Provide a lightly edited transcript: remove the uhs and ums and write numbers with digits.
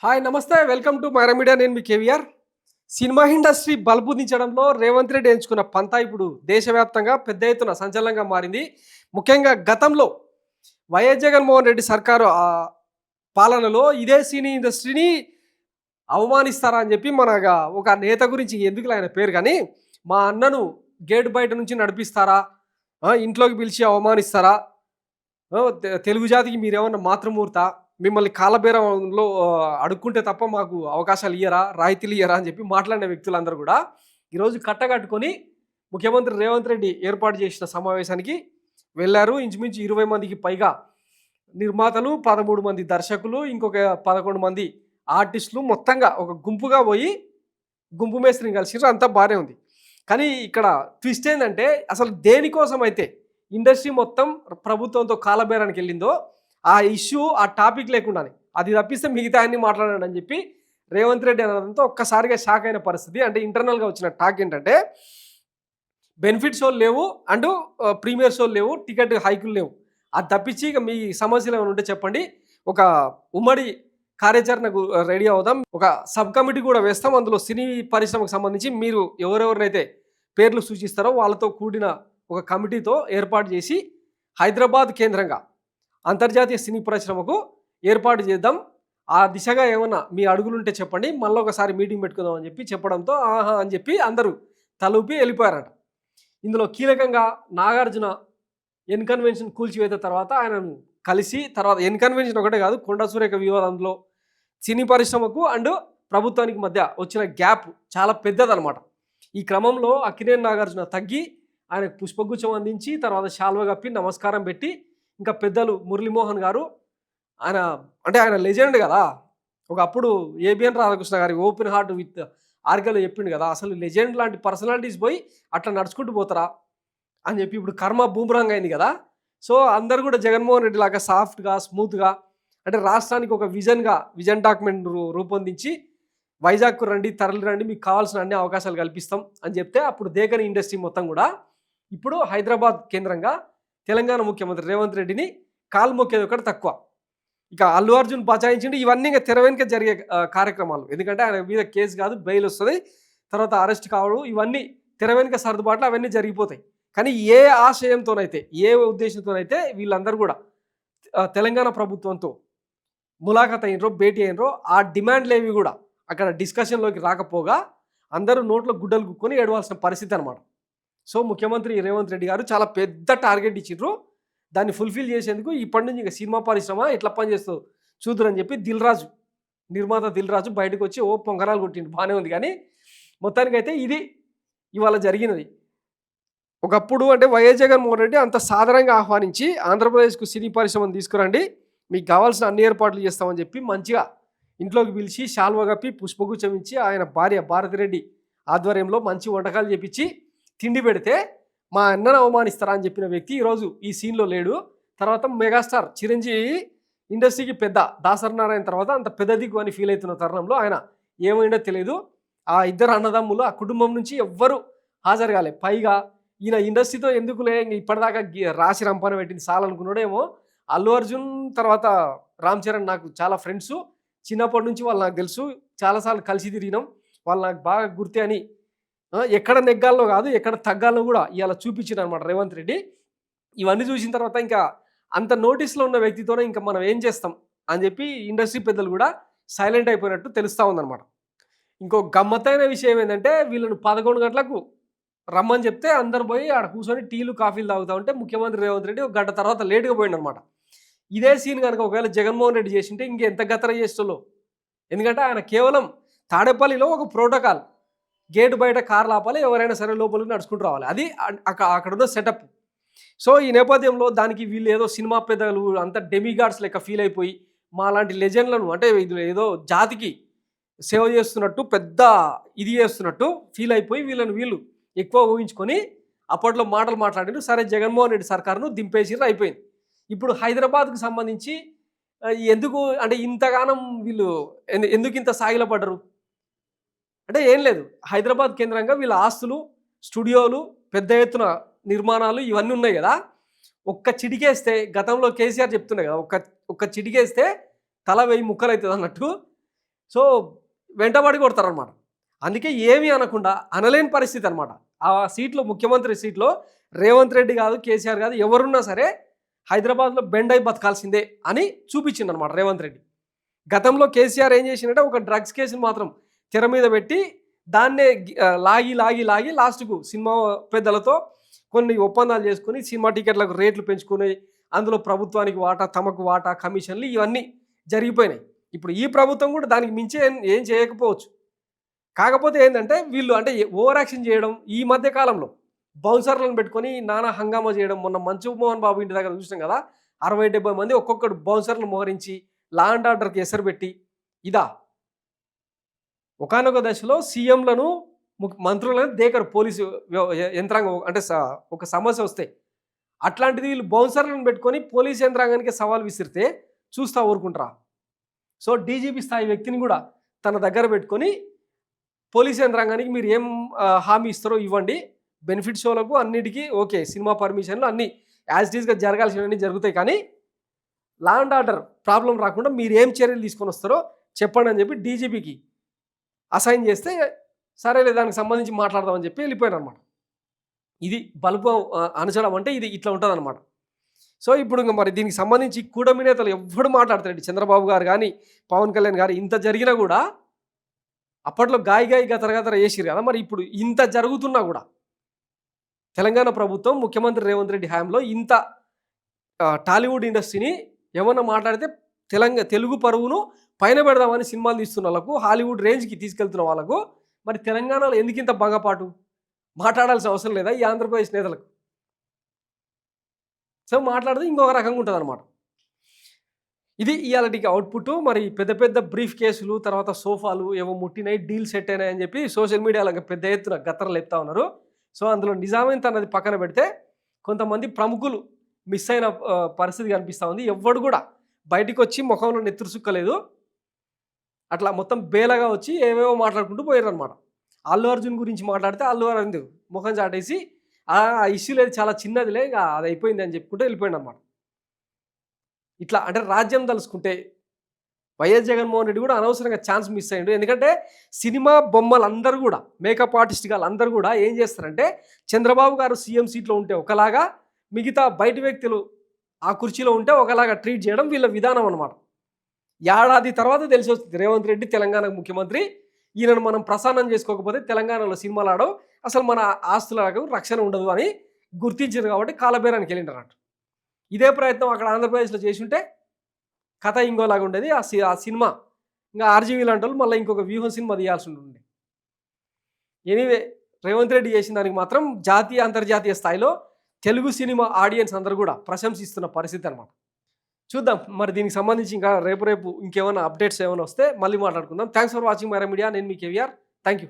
Hi నమస్తే welcome to Myra media. నేను మీ కేవీఆర్. సినిమా ఇండస్ట్రీ బల్బు దించడంలో రేవంత్ రెడ్డి ఎంచుకున్న పంతా ఇప్పుడు దేశవ్యాప్తంగా పెద్ద ఎత్తున సంచలనంగా మారింది. ముఖ్యంగా గతంలో వైఎస్ జగన్మోహన్ రెడ్డి సర్కారు పాలనలో ఇదే సినీ ఇండస్ట్రీని అవమానిస్తారా అని చెప్పి ఒక నేత గురించి ఎందుకులే ఆయన పేరు కానీ, మా అన్నను గేట్ బయట నుంచి నడిపిస్తారా, ఇంట్లోకి పిలిచి అవమానిస్తారా, తెలుగు జాతికి మీరేమన్నా మాతృమూర్త, మిమ్మల్ని కాలబేరంలో అడుక్కుంటే తప్ప మాకు అవకాశాలు ఇయ్యరా, రాయితీలు ఇయ్యరా అని చెప్పి మాట్లాడిన వ్యక్తులందరూ కూడా ఈరోజు కట్టకట్టుకొని ముఖ్యమంత్రి రేవంత్ రెడ్డి ఏర్పాటు చేసిన సమావేశానికి వెళ్ళారు. ఇంచుమించు 20 మందికి పైగా నిర్మాతలు, 13 మంది దర్శకులు, ఇంకొక 11 మంది ఆర్టిస్టులు మొత్తంగా ఒక గుంపుగా పోయి గుంపు మేస్త్రిని కలిసిర్రు. అంతా బాగానే ఉంది. కానీ ఇక్కడ ట్విస్ట్ ఏంటంటే, అసలు దేనికోసం అయితే ఇండస్ట్రీ మొత్తం ప్రభుత్వంతో కాలబేరానికి వెళ్ళిందో ఆ ఇష్యూ, ఆ టాపిక్ లేకుండానే అది తప్పిస్తే మిగతా అన్ని మాట్లాడండి అని చెప్పి రేవంత్ రెడ్డి అనడంతో ఒక్కసారిగా షాక్ అయిన పరిస్థితి. అంటే ఇంటర్నల్గా వచ్చిన టాక్ ఏంటంటే, బెనిఫిట్ షోలు లేవు అండ్ ప్రీమియర్ షోలు లేవు, టికెట్ హైకులు లేవు, అది తప్పించి ఇక మీ సమస్యలు ఏమైనా ఉంటే చెప్పండి, ఒక ఉమ్మడి కార్యాచరణకు రెడీ అవుదాం, ఒక సబ్ కమిటీ కూడా వేస్తాం, అందులో సినీ పరిశ్రమకు సంబంధించి మీరు ఎవరెవరినైతే పేర్లు సూచిస్తారో వాళ్ళతో కూడిన ఒక కమిటీతో ఏర్పాటు చేసి హైదరాబాద్ కేంద్రంగా అంతర్జాతీయ సినీ పరిశ్రమకు ఏర్పాటు చేద్దాం, ఆ దిశగా ఏమన్నా మీ అడుగులుంటే చెప్పండి, మళ్ళీ ఒకసారి మీటింగ్ పెట్టుకుందాం అని చెప్పి చెప్పడంతో ఆహా అని చెప్పి అందరూ తలూపి వెళ్ళిపోయారట. ఇందులో కీలకంగా నాగార్జున ఎన్కన్వెన్షన్ కూల్చివేత తర్వాత ఆయనను కలిసి, తర్వాత ఎన్కన్వెన్షన్ ఒకటే కాదు, కొండా సురేఖ వివాదంలో సినీ పరిశ్రమకు అండ్ ప్రభుత్వానికి మధ్య వచ్చిన గ్యాప్ చాలా పెద్దదనమాట. ఈ క్రమంలో అక్కినేని నాగార్జున తగ్గి ఆయనకు పుష్పగుచ్చం అందించి, తర్వాత శాల్వ కప్పి నమస్కారం పెట్టి, ఇంకా పెద్దలు మురళీమోహన్ గారు, ఆయన లెజెండ్ కదా, ఒకప్పుడు ఏబిఎన్ రాధాకృష్ణ గారి ఓపెన్ హార్ట్ విత్ ఆర్గలో చెప్పిండు కదా, అసలు లెజెండ్ లాంటి పర్సనాలిటీస్ పోయి అట్లా నడుచుకుంటూ పోతారా అని చెప్పి ఇప్పుడు కర్మ బూమరాంగ్ అయింది కదా. సో అందరు కూడా జగన్మోహన్ రెడ్డి లాగా సాఫ్ట్గా, స్మూత్గా, అంటే రాష్ట్రానికి ఒక విజన్ డాక్యుమెంట్ రూపొందించి వైజాగ్కు రండి, తరలి రండి, మీకు కావాల్సిన అన్ని అవకాశాలు కల్పిస్తాం అని చెప్తే అప్పుడు దేకని ఇండస్ట్రీ మొత్తం కూడా ఇప్పుడు హైదరాబాద్ కేంద్రంగా తెలంగాణ ముఖ్యమంత్రి రేవంత్ రెడ్డిని కాలు మొక్కేది ఒకటి తక్కువ. ఇక అల్లు అర్జున్ బచాయించిండు, ఇవన్నీ ఇంకా తెర వెనుక జరిగే కార్యక్రమాలు. ఎందుకంటే ఆయన మీద కేసు కాదు, బెయిల్ వస్తుంది, తర్వాత అరెస్ట్ కావడం, ఇవన్నీ తెర వెనుక సర్దుబాట్లు అవన్నీ జరిగిపోతాయి. కానీ ఏ ఆశయంతోనైతే, ఏ ఉద్దేశంతోనైతే వీళ్ళందరూ కూడా తెలంగాణ ప్రభుత్వంతో ములాఖత్ అయినరో, భేటీ అయినరో, ఆ డిమాండ్లు ఏవి కూడా అక్కడ డిస్కషన్లోకి రాకపోగా అందరూ నోట్లో గుడ్డలు కుక్కొని ఏడవాల్సిన పరిస్థితి అనమాట. సో ముఖ్యమంత్రి రేవంత్ రెడ్డి గారు చాలా పెద్ద టార్గెట్ ఇచ్చిండ్రు. దాన్ని ఫుల్ఫిల్ చేసేందుకు ఇప్పటి నుంచి ఇంకా సినిమా పరిశ్రమ ఎట్లా పనిచేస్తుందో చూద్దురని చెప్పి నిర్మాత దిల్ రాజు బయటకు వచ్చి ఓ పొంగరాలు కొట్టిండు, బాగానే ఉంది. కానీ మొత్తానికైతే ఇది ఇవాళ జరిగినది. ఒకప్పుడు అంటే వైఎస్ జగన్మోహన్ రెడ్డి అంత సాధారణంగా ఆహ్వానించి ఆంధ్రప్రదేశ్కు సినీ పరిశ్రమను తీసుకురండి, మీకు కావాల్సిన అన్ని ఏర్పాట్లు చేస్తామని చెప్పి మంచిగా ఇంట్లోకి పిలిచి శాల్వ కప్పి పుష్పగుచ్చం ఇచ్చి ఆయన భార్య భారతిరెడ్డి ఆధ్వర్యంలో మంచి వంటకాలు చేపించి తిండి పెడితే మా అన్నను అవమానిస్తారా అని చెప్పిన వ్యక్తి ఈరోజు ఈ సీన్లో లేడు. తర్వాత మెగాస్టార్ చిరంజీవి ఇండస్ట్రీకి పెద్ద, దాసరి నారాయణ తర్వాత అంత పెద్ద దిక్కు అని ఫీల్ అవుతున్న తరుణంలో ఆయన ఏమైందో తెలియదు. ఆ ఇద్దరు అన్నదమ్ములు, ఆ కుటుంబం నుంచి ఎవ్వరూ హాజరు కాలే. పైగా ఈయన ఇండస్ట్రీతో ఎందుకులే, ఇప్పటిదాకా రాసి రంపాన పెట్టింది చాలనుకున్నాడేమో. అల్లు అర్జున్ తర్వాత రామ్ చరణ్ నాకు చాలా ఫ్రెండ్స్, చిన్నప్పటి నుంచి వాళ్ళు నాకు తెలుసు, చాలాసార్లు కలిసి తిరిగినాం, వాళ్ళు నాకు బాగా గుర్తే అని ఎక్కడ నెగ్గాల్లో కాదు ఎక్కడ తగ్గాల్లో కూడా ఇవాళ చూపించారు అనమాట రేవంత్ రెడ్డి. ఇవన్నీ చూసిన తర్వాత ఇంకా అంత నోటీస్లో ఉన్న వ్యక్తితోనే ఇంకా మనం ఏం చేస్తాం అని చెప్పి ఇండస్ట్రీ పెద్దలు కూడా సైలెంట్ అయిపోయినట్టు తెలుస్తూ ఉందన్నమాట. ఇంకో గమ్మత్తైన విషయం ఏంటంటే, వీళ్ళను 11 గంటలకు రమ్మని చెప్తే అందరు పోయి ఆడ కూర్చొని టీలు కాఫీలు తాగుతూ ఉంటే ముఖ్యమంత్రి రేవంత్ రెడ్డి ఒక గంట తర్వాత లేటుగా పోయిండు అనమాట. ఇదే సీన్ కనుక ఒకవేళ జగన్మోహన్ రెడ్డి చేసింటే ఇంకెంత గత్తర చేస్తుందో. ఎందుకంటే ఆయన కేవలం తాడేపల్లిలో ఒక ప్రోటోకాల్, గేటు బయట కార్లు ఆపాలి, ఎవరైనా సరే లోపలికి నడుచుకుంటూ రావాలి, అది అక్కడున్న సెటప్. సో ఈ నేపథ్యంలో దానికి వీళ్ళు ఏదో సినిమా పెద్దలు అంత డెమిగాడ్స్ లెక్క ఫీల్ అయిపోయి మా లాంటి లెజెండ్లను, అంటే ఇది ఏదో జాతికి సేవ చేస్తున్నట్టు, పెద్ద ఇది చేస్తున్నట్టు ఫీల్ అయిపోయి వీళ్ళు ఎక్కువ ఊహించుకొని అప్పట్లో మాటలు మాట్లాడారు. సరే జగన్మోహన్ రెడ్డి సర్కారును దింపేసిర్రు, అయిపోయింది. ఇప్పుడు హైదరాబాద్కు సంబంధించి ఎందుకు అంటే ఇంతగానం వీళ్ళు ఎందుకు ఇంత సాగిల పడ్డరు అంటే ఏం లేదు, హైదరాబాద్ కేంద్రంగా వీళ్ళ ఆస్తులు, స్టూడియోలు, పెద్ద ఎత్తున నిర్మాణాలు ఇవన్నీ ఉన్నాయి కదా. ఒక్క చిటికేస్తే, గతంలో కేసీఆర్ చెప్తుండే కదా, ఒక్క చిటికేస్తే తల 1000 ముక్కలు అవుతుంది అన్నట్టు, సో వెంటబడి కొడతారనమాట. అందుకే ఏమీ అనకుండా అనలేని పరిస్థితి అనమాట. ఆ సీట్లో ముఖ్యమంత్రి సీట్లో రేవంత్ రెడ్డి కాదు, కేసీఆర్ కాదు, ఎవరున్నా సరే హైదరాబాద్లో బెండ్ అయి బతకాల్సిందే అని చూపించిందనమాట రేవంత్ రెడ్డి. గతంలో కేసీఆర్ ఏం చేసిందంటే ఒక డ్రగ్స్ కేసుని మాత్రం తెర మీద పెట్టి దాన్నే లాగి లాగి లాగి లాస్ట్కు సినిమా పెద్దలతో కొన్ని ఒప్పందాలు చేసుకుని సినిమా టికెట్లకు రేట్లు పెంచుకుని అందులో ప్రభుత్వానికి వాటా, తమకు వాటా, కమిషన్లు ఇవన్నీ జరిగిపోయినాయి. ఇప్పుడు ఈ ప్రభుత్వం కూడా దానికి మించి ఏం చేయకపోవచ్చు. కాకపోతే ఏంటంటే వీళ్ళు అంటే ఓవర్ యాక్షన్ చేయడం ఈ మధ్య కాలంలో బౌన్సర్లను పెట్టుకొని నానా హంగామా చేయడం. మొన్న మంచు మోహన్ బాబు ఇంటి దగ్గర చూసినాం కదా, 60-70 మంది ఒక్కొక్కడు బౌన్సర్లు మోహరించి లా అండ్ ఆర్డర్కి ఎసరు పెట్టి ఇదా ఒకానొక దశలో సీఎంలను మంత్రులను దేకరు పోలీసు యంత్రాంగం. అంటే ఒక సమస్య వస్తే అట్లాంటిది వీళ్ళు బౌన్సర్లను పెట్టుకొని పోలీసు యంత్రాంగానికి సవాల్ విసిరితే చూస్తా ఊరుకుంటారా? సో డీజీపీ స్థాయి వ్యక్తిని కూడా తన దగ్గర పెట్టుకొని పోలీసు యంత్రాంగానికి మీరు ఏం హామీ ఇస్తారో ఇవ్వండి, బెనిఫిట్ షోలకు అన్నిటికీ ఓకే, సినిమా పర్మిషన్లు అన్నీ యాజ్ ఇట్ ఈస్గా జరగాల్సినవన్నీ జరుగుతాయి, కానీ లా అండ్ ఆర్డర్ ప్రాబ్లం రాకుండా మీరు ఏం చర్యలు తీసుకొని వస్తారో చెప్పండి అని చెప్పి డీజీపీకి అసైన్ చేస్తే సరేలే దానికి సంబంధించి మాట్లాడదామని చెప్పి వెళ్ళిపోయాను అనమాట. ఇది బల్బు అనచడం అంటే ఇది ఇట్లా ఉంటుంది అనమాట. సో ఇప్పుడు ఇంకా మరి దీనికి సంబంధించి కూటమి నేతలు ఎవ్వడు మాట్లాడతారండి. చంద్రబాబు గారు కానీ పవన్ కళ్యాణ్ గారు ఇంత జరిగినా కూడా అప్పట్లో గాయి గతరగతర వేసిరు కదా, మరి ఇప్పుడు ఇంత జరుగుతున్నా కూడా తెలంగాణ ప్రభుత్వం ముఖ్యమంత్రి రేవంత్ రెడ్డి హయాంలో ఇంత టాలీవుడ్ ఇండస్ట్రీని ఏమన్నా మాట్లాడితే తెలుగు పరువును పైన పెడదామని సినిమాలు తీస్తున్న వాళ్ళకు, హాలీవుడ్ రేంజ్కి తీసుకెళ్తున్న వాళ్ళకు మరి తెలంగాణలో ఎందుకు ఇంత భంగపాటు? మాట్లాడాల్సిన అవసరం లేదా ఈ ఆంధ్రప్రదేశ్ నేతలకు? సో మాట్లాడితే ఇంకొక రకంగా ఉంటుంది అనమాట. ఇది ఇవాళకి అవుట్పుట్. మరి పెద్ద పెద్ద బ్రీఫ్ కేసులు, తర్వాత సోఫాలు ఏవో ముట్టినాయి, డీల్ సెట్ అయినాయి అని చెప్పి సోషల్ మీడియాలో పెద్ద ఎత్తున గత్తరలు ఎత్తా ఉన్నారు. సో అందులో నిజామేంత అన్నది పక్కన పెడితే కొంతమంది ప్రముఖులు మిస్ అయిన పరిస్థితి కనిపిస్తూ ఉంది. ఎవ్వడు కూడా బయటికి వచ్చి ముఖంలో నెత్తురు సుక్కలేదు, అట్లా మొత్తం బేలగా వచ్చి ఏవేవో మాట్లాడుకుంటూ పోయారు అనమాట. అల్లు అర్జున్ గురించి మాట్లాడితే అల్లు అరవింద్ ముఖం చాటేసి ఆ ఇష్యూ లేదు, చాలా చిన్నదిలే, ఇక అది అయిపోయింది అని చెప్పుకుంటూ వెళ్ళిపోయింది అనమాట. ఇట్లా అంటే రాజ్యం తలుసుకుంటే వైఎస్ జగన్మోహన్ రెడ్డి కూడా అనవసరంగా ఛాన్స్ మిస్ అయ్యిండు. ఎందుకంటే సినిమా బొమ్మలు అందరూ కూడా, మేకప్ ఆర్టిస్ట్ గారు అందరూ కూడా ఏం చేస్తారంటే చంద్రబాబు గారు సీఎం సీట్లో ఉంటే ఒకలాగా, మిగతా బయట వ్యక్తులు ఆ కుర్చీలో ఉంటే ఒకలాగా ట్రీట్ చేయడం వీళ్ళ విధానం అనమాట. ఏడాది తర్వాత తెలిసి వస్తుంది రేవంత్ రెడ్డి తెలంగాణకు ముఖ్యమంత్రి, ఈయనను మనం ప్రసారం చేసుకోకపోతే తెలంగాణలో సినిమాలు ఆడవు, అసలు మన ఆస్తులకు రక్షణ ఉండదు అని గుర్తించారు కాబట్టి కాలబేరానికి వెళ్ళింటారు అన్నట్టు. ఇదే ప్రయత్నం అక్కడ ఆంధ్రప్రదేశ్లో చేసి ఉంటే కథ ఇంకోలాగా ఉండేది. ఆ సినిమా ఇంకా ఆర్జీవీ లాంటి వాళ్ళు మళ్ళీ ఇంకొక వ్యూహం సినిమా తీయాల్సి ఉంటుంది. ఎనీవే రేవంత్ రెడ్డి చేసిన దానికి మాత్రం జాతీయ అంతర్జాతీయ స్థాయిలో తెలుగు సినిమా ఆడియన్స్ అందరూ కూడా ప్రశంసిస్తున్న పరిస్థితి అనమాట. చూద్దాం మరి దీనికి సంబంధించి ఇంకా రేపు ఇంకేమైనా అప్డేట్స్ ఏమైనా వస్తే మళ్ళీ మాట్లాడుకుందాం. Thanks for watching Myra media. నేను మీ కేవీఆర్. Thank you.